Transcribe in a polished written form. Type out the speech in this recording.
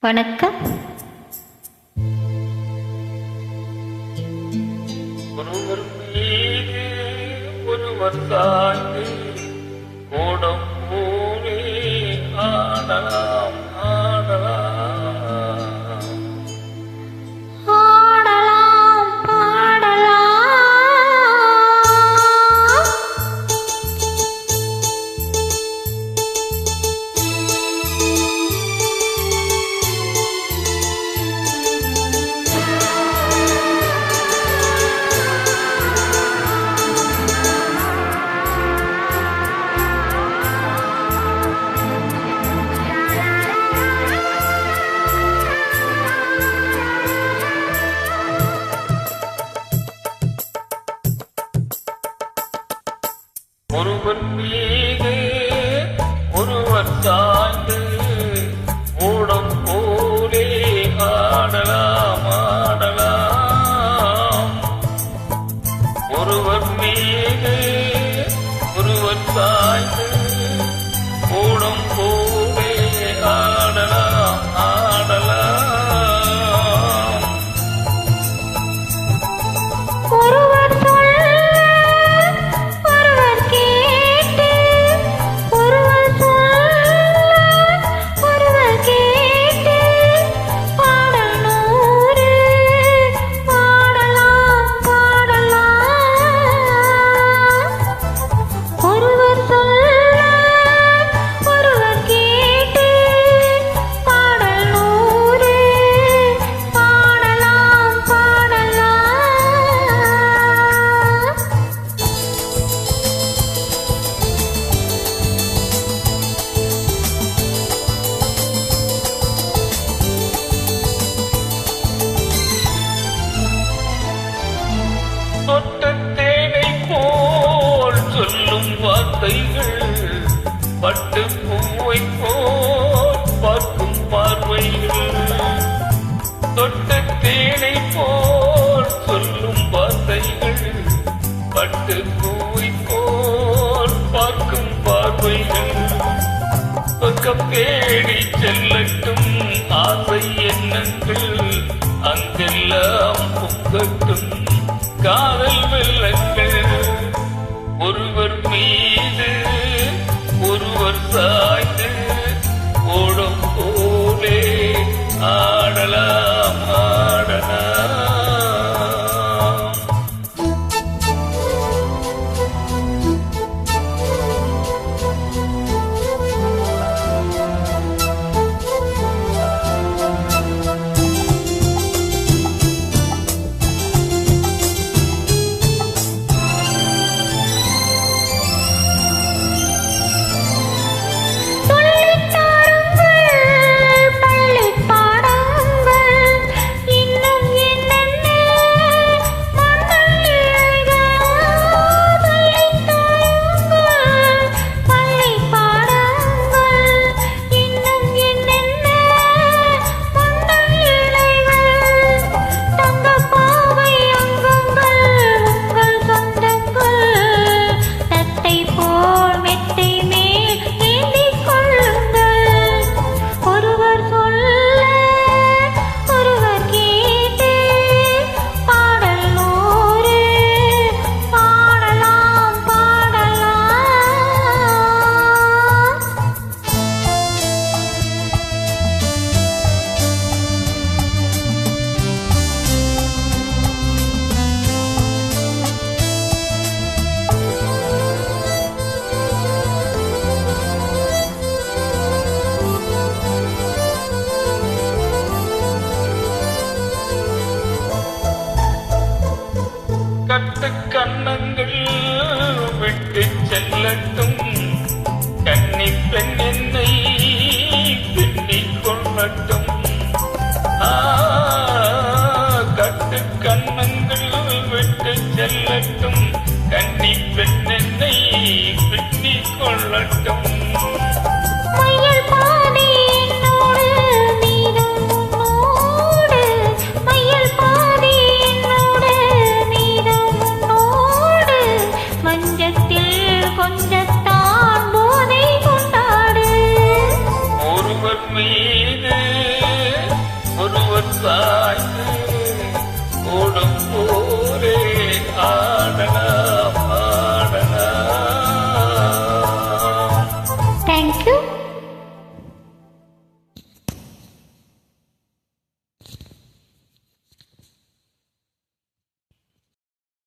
வணக்கம். ஒருவர் மீது ஒருவர் சாய்ந்து ஓடம் போலே ஆடலாம் ஆடலாம். ஒருவர் மீது ஒருவர் சாய்ந்து ஓடம் போலே ஆடலாம் ஆடலாம். ஒருவர் மீது ஒருவர் சாய்ந்து ஓடம் போலே ஆடலாம் ஆடலாம். தொட்ட தேனை போல் சொல்லும் வார்த்தைகள், பட்டு பூவை போல் பார்க்கும் பார்வைகள். தொட்ட தேனை போல் சொல்லும் வார்த்தைகள், பட்டு பூவை போல் பார்க்கும் பார்வைகள். பக்கம் தேடி செல்லட்டும் ஆசை எண்ணங்கள், அங்கெல்லாம் பொங்கட்டும் காதல் வெள்ளங்கள். ஒருவர் மீது ஒருவர் சாய்ந்து ஓடும் போலே ஆடலாம் ஆடலாம். கட்டு கண்ணங்கள் விட்டு செல்லட்டும், கன்னி பெண் என்னை பின்னிக் கொள்ளட்டும். கட்டு கண்ணங்கள் விட்டு செல்லட்டும், கன்னி பெண் என்னை பின்னிக் கொள்ளட்டும். கொஞ்சத்தான் போதை கொண்டாடு. ஒருவர் மீது போலே